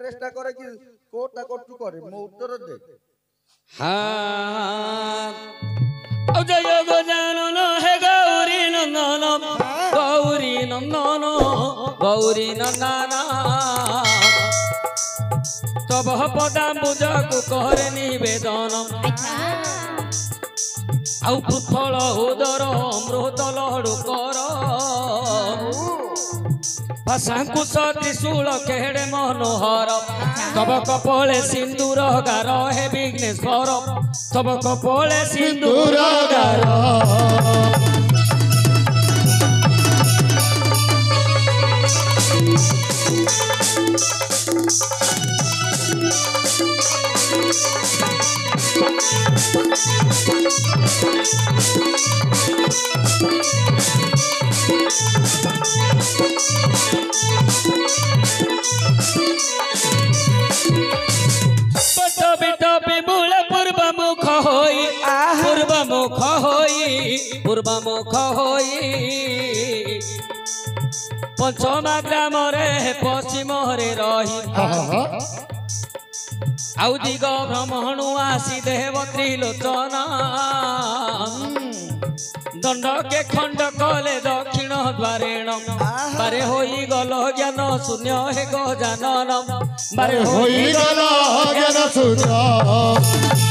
চেষ্টা করে কি কোটা করতে করে মো উত্তর দে হ্যাঁ ও জয় গজানন হে গৌরী নন্দন গৌরী নন্দন গৌরী নন্দন তব পদাম্বুজকু করে নিবেদন ଆଉ ପୁଥଳ ଉଦର ଅମୃତ ଲହଡୁ କର ଭାଷାଙ୍କୁଶ ତ୍ରିଶୂଳ କେଡ଼େ ମନୋହର ତବ କପଳେ ସିନ୍ଦୁର ଗାର ହେ ବିଘ୍ନେଶ୍ୱର ତବ କପଳେ ସିନ୍ଦୁର ଗାର पूर्वमुख होई पंचमा ग्राम रे पश्चिम रे रही आउ दिग भ्रमणु आसी देव त्रिलोचन दंड के खंड कले दक्षिण द्वारेण बारे होई गल ज्ञान शून्य हे गजानन बारे होई गल ज्ञान शून्य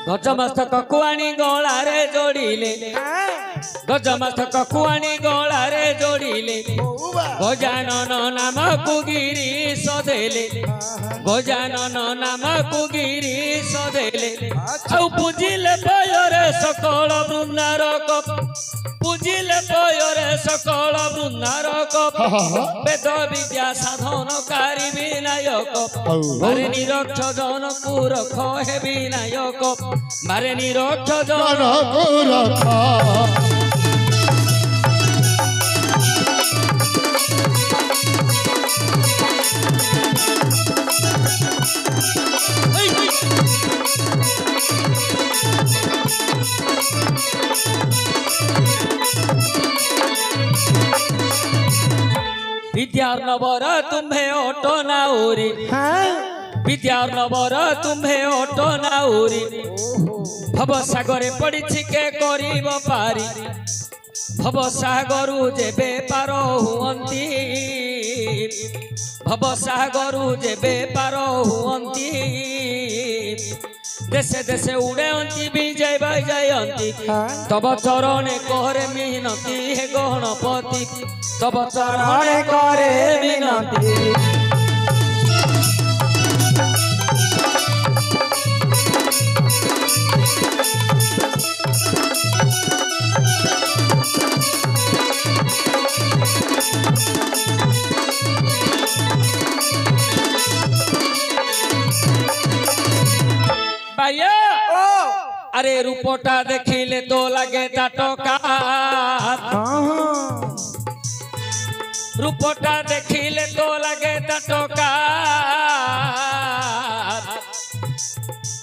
गजमस्तक कुआणी गलारे जोड़िले गजमस्तक कुआणी गलारे जोड़िले गजानन नाम कुगिरी सदेले गजानन नाम कुगिरी सदेले आउ पूजिले पयरे सकल बृंदारक पूजिले पयरे सकल बृंदारक वेद विद्या साधनकारी विनायक मारे निरक्ष जन पुरख हे विनायक मारे निरक्ष जन पुरख विद्यार्णवर तुम्हें ओटो नाउरी विद्यार्णवर तुम्हें ओटो नाउरी भव सागरे पड़ी के करिब पारी भव सागरु जेबे पार हुअंती भव सागरु जेबे पार हुअंती देशे देशे उड़ेंती विजय जयंती तब चरणे करे मिनती हे गणपति तब चरणे करे मिनती अरे रूपटा देखिले तो लगे टका रूपटा देखिले तो लगे टका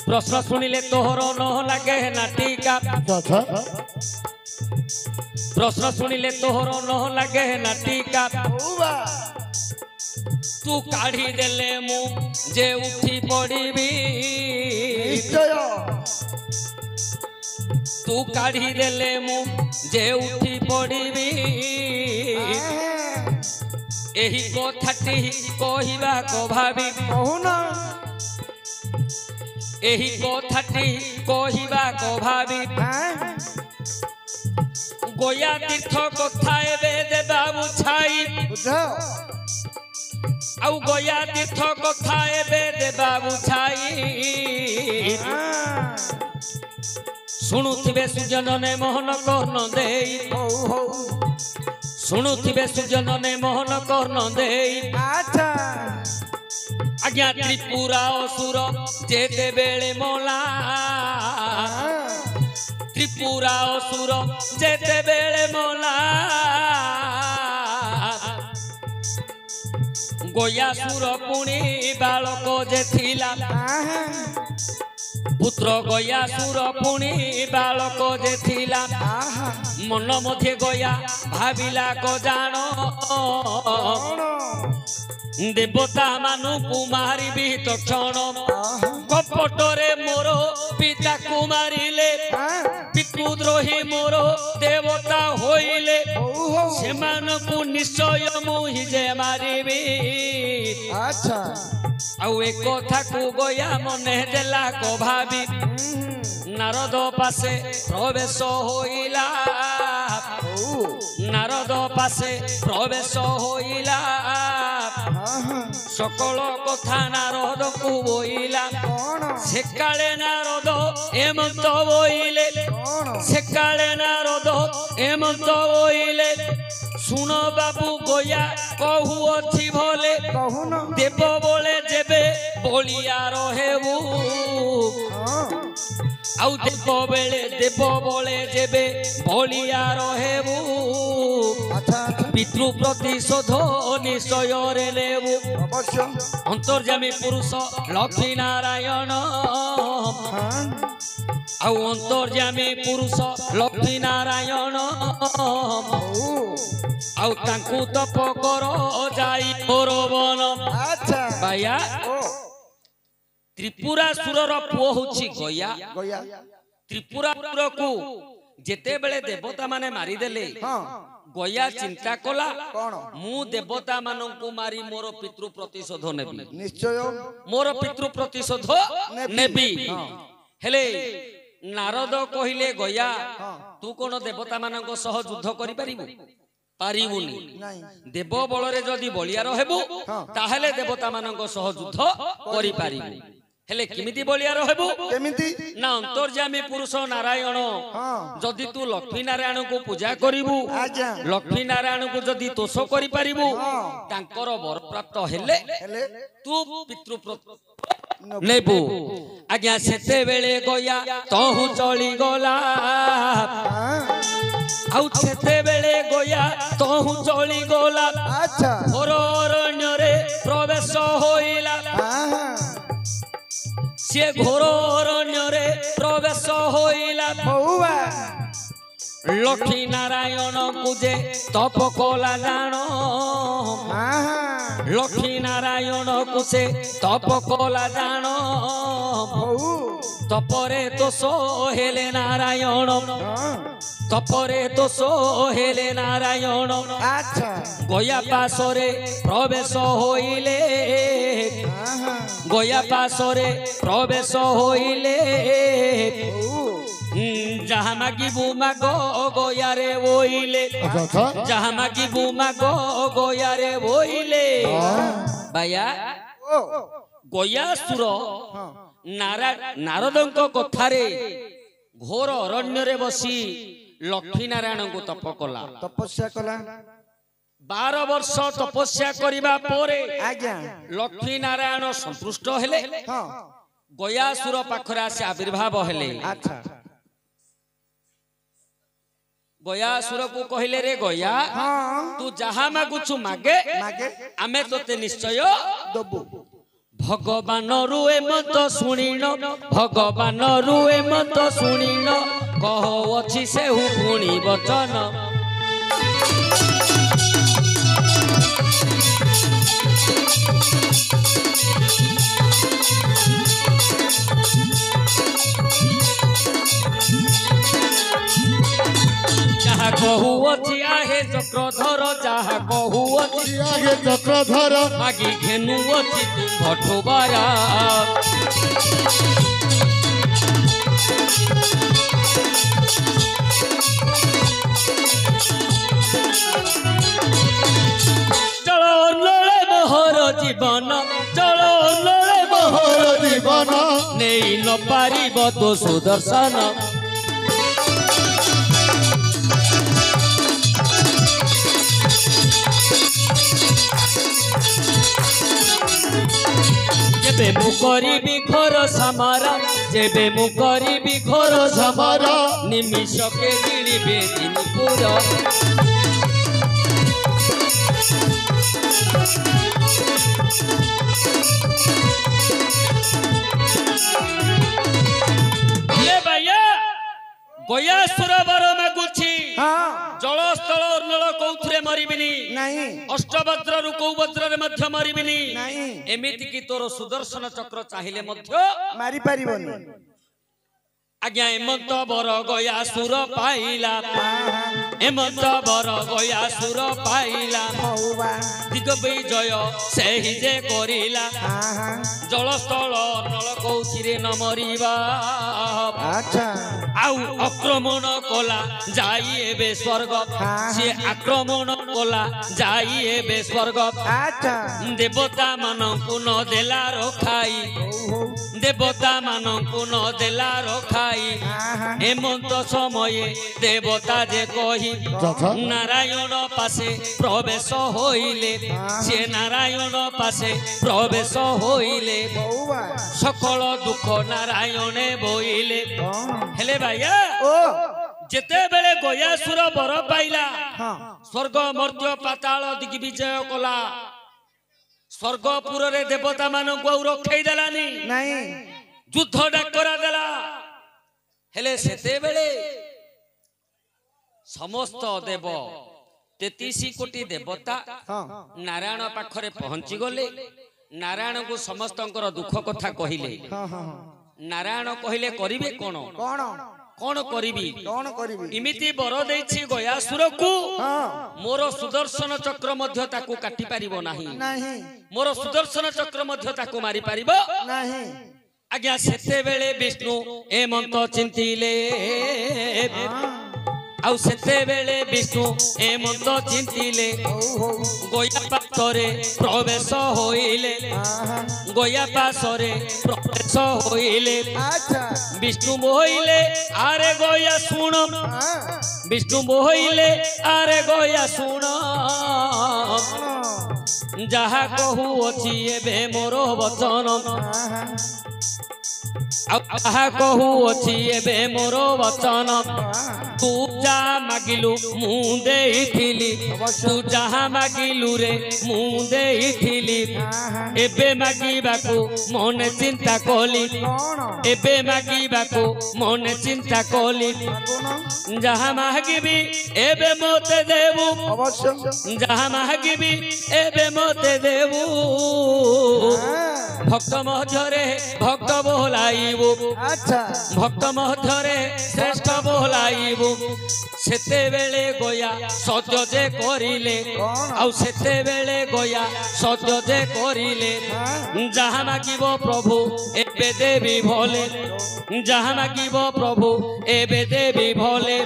प्रश्न सुनिले तोहर न लगे नाटिका प्रश्न सुनिले तोहर न लगे नाटिका तू काढ़ी देले मु जे उठी पड़ीबी तू काढ़ी देले मु जे उठी पड़ीबी एही कथाटी कहिबा को भाबी कहूना एही कथाटी कहिबा को भाबी गोया तीर्थ कथा एबे देबा बुझाई आउ गया तीर्थ कथा एबे देबा बुझाई शुणुथिबे सुजनने मोहन कर्ण देई शुणुथिबे सुजनने मोहन कर्ण देई आज्ञा त्रिपुरा असुर जेते बेले मोला त्रिपुरा असुर जेते बेले मोला गयासुर पुणी बालक जे थिला पुत्र गयासुर पुणी बालक जे थिला मन मध्य गया भाविला को जान देवता मानु कुमारी भी तक्षण कपटरे मोर पिता कुमारिले पितृद्रोही मोर देवता होइले सेमानकु निश्चय मुहि जे मारिबी अच्छा आउ एक कथा को गया मने देला को भाबी नारद पासे प्रवेश होइला नारद पासे प्रवेश होइला सकल कथा नारद को बोइला से काले नारद एमंत बोइले से काले नारद एमंत बोइले सुन बाबू गया कहू अछि भले देव बोले जेबे बोलिया रहेबू आउ देव बोले जेबे बोलिया रहेबू पितृ प्रतिशोध निश्चय रे लेबू अंतर्जामी पुरुष लक्ष्मी नारायण आउ अंतर्जामी पुरुष लक्ष्मी नारायण आउ तांकु तप कर जाई बन भाया त्रिपुरासुर पुओ होछि गया त्रिपुरासुर को जेते बेले देवता माने मारी देले गया चिंता कला मु देवता मानंकु मारी मोर पितृ प्रतिशोध नेबी निश्चय मोर पितृ प्रतिशोध नेबी हेले नारद कहिले गया तू कोन देवता मानंक सह युद्ध करि परिबु पारिबुनी देव बलरे जदि बलिया रहबु ताहेले देवता मानंक सह युद्ध करि परिबु हेले किमिति बलिया रहबु केमिति ना अंतर्जामी पुरुष नारायण जदि तू लक्ष्मी नारायण को पूजा करिबु लक्ष्मी नारायण को जदि तोष करि परिबु तांकर वर प्राप्त हेले तू पितृ नेबु आज्ञा सेते बेले गया तहु चली गला आउ सेते बेले गया तहु चली गला अच्छा घोर अरण्य रे प्रवेश होइला से घोर अरण्य रे प्रवेश होइला लक्ष्मी नारायण कुजे तप कला जान लक्ष्मी नारायण कुसे तप कला जान तपरे तो सोहेले नारायण तपरे तो सोहेले नारायण अच्छा गया पासरे प्रवेश होइले गया पासरे प्रवेश होइले जहाँ मागी बुमा गया रे बोइले जहाँ मागी बुमा गया रे बोइले भाया गयासुर नारदंक कथारे घोर अरण्य रे बसी लक्ष्मी नारायण को तप कला तपस्या कला 12 वर्ष तपस्या करिबा परे लक्ष्मी नारायण संतुष्ट हेले गयासुर पाखरे आसी आविर्भाव हेले गयासुर को कहले रे गया तू जहा मागुछु मागे आमे तोते निश्चय दबु भगवान रुए मत सुनिन भगवान रुए मत सुनिन कह अछि सेहु पुणी वचन जहा कहू अछि आहे चक्रधर जहा कहू अछि आहे चक्रधर मागी घेनु अछि भटुबारा चलो लड़े मोहर जीवन चलो लड़े मोहर जीवन नहीं न पारिब तो सुदर्शन जेबे मु करिबी घोर समारा जेबे मु करिबी घोर समारा निमिष के गिणिबे दिनपुर ଜଳସ୍ଥଳ ଅର୍ଣ୍ଣଳ କୋଉଥିରେ ମରିବିନି ନାହିଁ ଅଷ୍ଟବଜ୍ରରୁ କୋଉ ବଜ୍ରରେ ମଧ୍ୟ ମରିବିନି ନାହିଁ ଏମିତି କି ତୋର ସୁଦର୍ଶନ ଚକ୍ର ଚାହିଁଲେ ମଧ୍ୟ ମାରି ପାରିବନି ଆଜ୍ଞା ଏମନ୍ତ ବର ଗୟା ସୁର ପାଇଲା ଏମନ୍ତ ବର ଗୟା ସୁର ପାଇଲା ହଉବା ଦିଗ ବିଜୟ ସେହି ଯେ କରିଲା ଜଳସ୍ଥଳ ଅର୍ଣ୍ଣଳ କୋଉଥିରେ ନ ମରିବା ଆଚ୍ଛା ଆଉ ଆକ୍ରମଣ କଲା ଯାଇ ଏବେ ସ୍ୱର୍ଗ ସେ ଆକ୍ରମଣ କଲା ଯାଇ ଏବେ ସ୍ୱର୍ଗ ଆଚ୍ଛା ଦେବତା ମାନଙ୍କୁ ନ ଦେଲା ରଖାଇ ଦେବତା ମାନଙ୍କୁ ନ ଦେଲା ରଖାଇ ହେମନ୍ତ ସମये ଦେବତା ଯେ କହି ନାରାୟଣ ପାଶେ ପ୍ରବେଶ ହୋଇଲେ ସେ ନାରାୟଣ ପାଶେ ପ୍ରବେଶ ହୋଇଲେ ହଉବା ସକଳ ଦୁଃଖ ନାରାୟଣେ ବୋଇଲେ ହେଲେ ଭାଇଆ ଓ ଯେତେବେଳେ ଗୟାସୁର ବର ପାଇଲା ହଁ ସ୍ୱର୍ଗ ମର୍ତ୍ୟ ପାତାଳ ଦିଗ୍ବିଜୟ କଲା ସ୍ୱର୍ଗପୁରରେ ଦେବତା ମାନଙ୍କୁ ଆଉ ରଖେଇ ଦେଲାନି ନାହିଁ ଯୁଦ୍ଧ ଡାକରା ଦେଲା ହେଲେ ସେତେବେଳେ ସମସ୍ତ ଦେବ 33 କୋଟି ଦେବତା ହଁ ନାରାୟଣ ପାଖରେ ପହଞ୍ଚି ଗଲେ ନାରାୟଣଙ୍କୁ ସମସ୍ତଙ୍କର ଦୁଃଖ କଥା କହିଲେ ହଁ ହଁ ନାରାୟଣ କହିଲେ କରିବେ କଣ କଣ କଣ କରିବି କଣ କରିବି ଏମିତି ବର ଦେଇଛି ଗୟାସୁରକୁ ହଁ ମୋର ସୁଦର୍ଶନ ଚକ୍ର ମଧ୍ୟ ତାକୁ କାଟି ପାରିବ ନାହିଁ ନାହିଁ ମୋର ସୁଦର୍ଶନ ଚକ୍ର ମଧ୍ୟ ତାକୁ ମାରି ପାରିବ ନାହିଁ ଆଜ୍ଞା ସେତେବେଳେ ବିଷ୍ଣୁ ଏମନ୍ତ ଚିନ୍ତିଲେ ଆଉ ସେତେବେଳେ ବିଷ୍ଣୁ ଏମନ୍ତ ଚିନ୍ତିଲେ ହଉ ହଉ ଗୟା ପାଶରେ ପ୍ରବେଶ ହୋଇଲେ ଗୟା ପାଶରେ ପ୍ରବେଶ ହୋଇଲେ ଆଚ୍ଛା ବିଷ୍ଣୁ ବୋଇଲେ ଆରେ ଗୟା ଶୁଣ ବିଷ୍ଣୁ ବୋଇଲେ ଆରେ ଗୟା ଶୁଣ ଯାହା କହୁଅଛି ଏବେ ମୋର ବଚନ ଆଉ ଯାହା କହୁଅଛି ଏବେ ମୋର ବଚନ ତୁ ଯାହା ମାଗିଲୁ ମୁଁ ଦେଇଥିଲି ତୁ ଯାହା ମାଗିଲୁ ରେ ମୁଁ ଦେଇଥିଲି ଏବେ ମାଗିବାକୁ ମନେ ଚିନ୍ତା କଲି ଏବେ ମାଗିବାକୁ ମନେ ଚିନ୍ତା କଲି ଯାହା ମାଗିବି ଏବେ ମତେ ଦେବୁ ଅବଶ୍ୟ ଯାହା ମାଗିବି ଏବେ ମତେ ଦେବୁ ଭକ୍ତ ମଧ୍ୟରେ ଭକ୍ତ ବୋଲାଇବୁ ଆଚ୍ଛା ଭକ୍ତ ମଧ୍ୟରେ ଶ୍ରେଷ୍ଠ ବୋଲାଇବୁ ସେତେବେଳେ ଗୟା ସତ୍ୟ ଯେ କରିଲେ ଆଉ ସେତେବେଳେ ଗୟା ସତ୍ୟ ଯେ କରିଲେ ଯାହା ମାଗିବ ପ୍ରଭୁ ଏବେ ଦେବି ଭଲେ ଯାହା ମାଗିବ ପ୍ରଭୁ ଏବେ ଦେବି ଭଲେ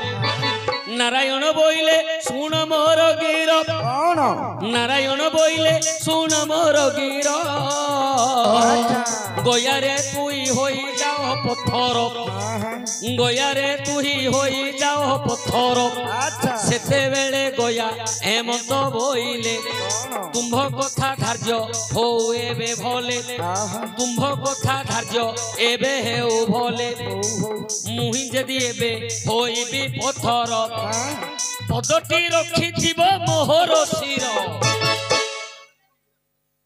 ନାରାୟଣ ବୋଇଲେ ଶୁଣ ମୋର ଗିର କଣ ନାରାୟଣ ବୋଇଲେ ଶୁଣ ମୋର ଗିର ଗୟାରେ ତୁଇ ହୋଇ ଯାଅ ପଥର ଗୟାରେ ତୁହି ହୋଇ ଯାଅ ପଥର ଆଚ୍ଛା ସେତେବେଳେ ଗୟା ହେମନ୍ତ ବୋଇଲେ ତୁମ୍ଭ କଥା ଧାର୍ଯ୍ୟ ହଉ ଏବେ ଭଲେ ତୁମ୍ଭ କଥା ଧାର୍ଯ୍ୟ ଏବେ ହେଉ ଭଲେ ମୁହିଁ ଯଦି ଏବେ ହୋଇବି ପଥର ପଦଟି ରଖିଥିବ ମୋହର ଶିର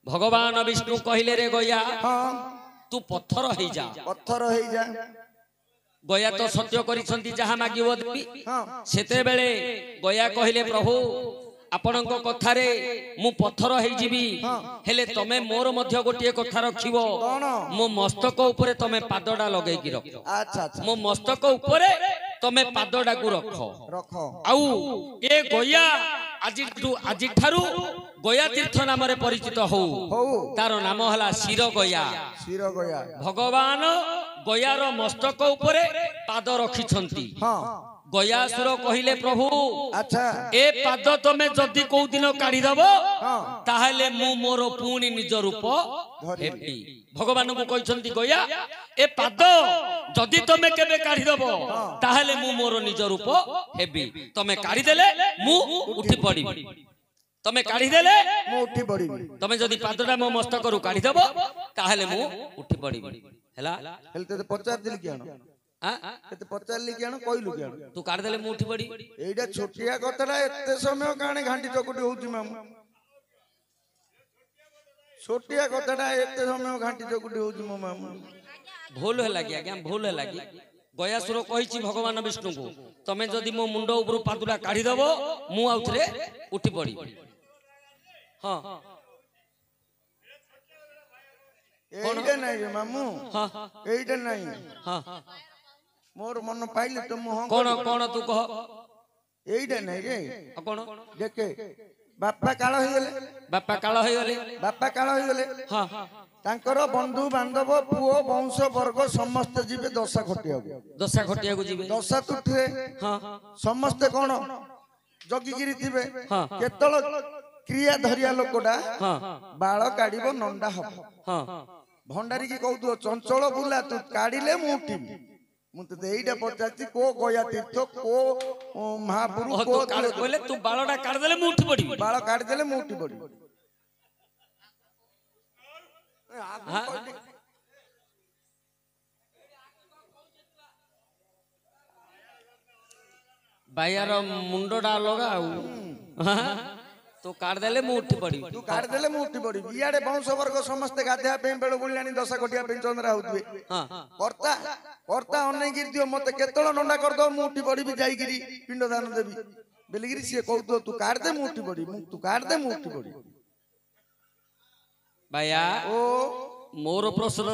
ଭଗବାନ ବିଷ୍ଣୁ କହିଲେ ରେ ଗୟା ତୁ ପଥର ହେଇଯା ପଥର ହେଇଯା ଗୟା ତ ସତ୍ୟ କରିଛନ୍ତି ଯାହା ମାଗିବ ଦେବି ହଁ ସେତେବେଳେ ଗୟା କହିଲେ ପ୍ରଭୁ ଆପଣଙ୍କ କଥାରେ ମୁଁ ପଥର ହେଇଯିବି ହେଲେ ତମେ ମୋର ମଧ୍ୟ ଗୋଟିଏ କଥା ରଖିବ ମୋ ମସ୍ତକ ଉପରେ ତମେ ପାଦଟା ଲଗେଇକି ରଖ ଆଚ୍ଛା ଆଚ୍ଛା ମୋ ମସ୍ତକ ଉପରେ ତମେ ପାଦଟାକୁ ରଖ ରଖ ଆଉ ଏ ଗୟା ଆଜିଠାରୁ ଗୟା ତୀର୍ଥ ନାମରେ ପରିଚିତ ହଉ ହଉ ତାର ନାମ ହେଲା ଶିର ଗୟା ଶିର ଗୟା ଭଗବାନ ଗୟାର ମସ୍ତକ ଉପରେ ପାଦ ରଖିଛନ୍ତି ହଁ ଗୟାସୁର କହିଲେ ପ୍ରଭୁ ଆଚ୍ଛା ଏ ପାଦ ତମେ ଯଦି କୋଉ ଦିନ କାଢିଦବ ହଁ ତାହେଲେ ମୁଁ ମୋର ପୁଣି ନିଜ ରୂପ ହେବି ଭଗବାନଙ୍କୁ କହିଛନ୍ତି ଗୟା ଏ ପାଦ ଯଦି ତମେ କେବେ କାଢିଦବ ତାହେଲେ ମୁଁ ମୋର ନିଜ ରୂପ ହେବି ତମେ କାଢିଦେଲେ ମୁଁ ଉଠି ପଡିବି ତମେ କାଢିଦେଲେ ମୁଁ ଉଠି ପଡିବି ତମେ ଯଦି ପାଦଟା ମୋ ମସ୍ତକରୁ କାଢିଦବ ତାହେଲେ ମୁଁ ଉଠି ପଡିବି ହେଲା ହେଲେ ତତେ ପଚାରିଥିଲି କିଆଣ ତତେ ପଚାରିଲି କିଆଣ କହିଲୁ କିଆଣ ତୁ କାଢିଦେଲେ ମୁଁ ଉଠି ପଡିବି ଏଇଟା ଛୋଟିଆ କଥାଟା ଏତେ ସମୟ କାણે ଘାଣ୍ଟି ଚକୁଟି ହଉଛି ମାମୁ ଛୋଟିଆ କଥାଟା ଏତେ ସମୟ ଘାଣ୍ଟି ଚକୁଟି ହଉଛି ମୋ ମାମୁ ଭୁଲ ହେଲା କି ଆଜ୍ଞା ଭୁଲ ହେଲା କି गयासुर कही भगवान विष्णु को तमें जदि मो मुंड ऊपर पादुला काढ़ी दबो मु आउथरे उठी पड़ी। हाँ एइटा नहीं रे मामू हाँ एइटा नहीं हाँ मोर मन पाइले तो मुह कौन कौन तू कह एइटा नहीं रे कौन देखे बापा काल हो गले बापा काल हो गले बापा काल हो गले हाँ तांकर बंधु बांधव पुओ वंश वर्ग समस्त जीवे दशा खटिया दशा खटिया को जीवे दशा तुठे हाँ समस्ते कौन जगिगिरी थिबे हाँ केतल क्रिया धरिया लोकटा हाँ बाळ काढिबो नंडा हबो हाँ भंडारी की कहू चंचल बुला तू काढिले मु उठिबी मु तो एइटा पचाची को गया तीर्थ को महापुरु को कहले तू बाळडा काढ देले मु उठी पड़ी बाळ काढि देले मु उठी पड़ी बायार मुंडा अलगा तो काट देले मु उठी पड़ी तू काट देले मु उठी पड़ी इयाडे वंश वर्ग समस्त गाधेया पे बेळ बुलियानी दशा कोटिया पे चंद्रा होतबे हां कर्ता कर्ता अनै गिर दियो मते केतळ नंडा कर दो मु उठी पड़ी भी जाई गिरी पिंड दान देबी बेलगिरी से कहू तू काट दे मु उठी पड़ी तू काट दे मु उठी पड़ी बाया ओ मोर प्रश्न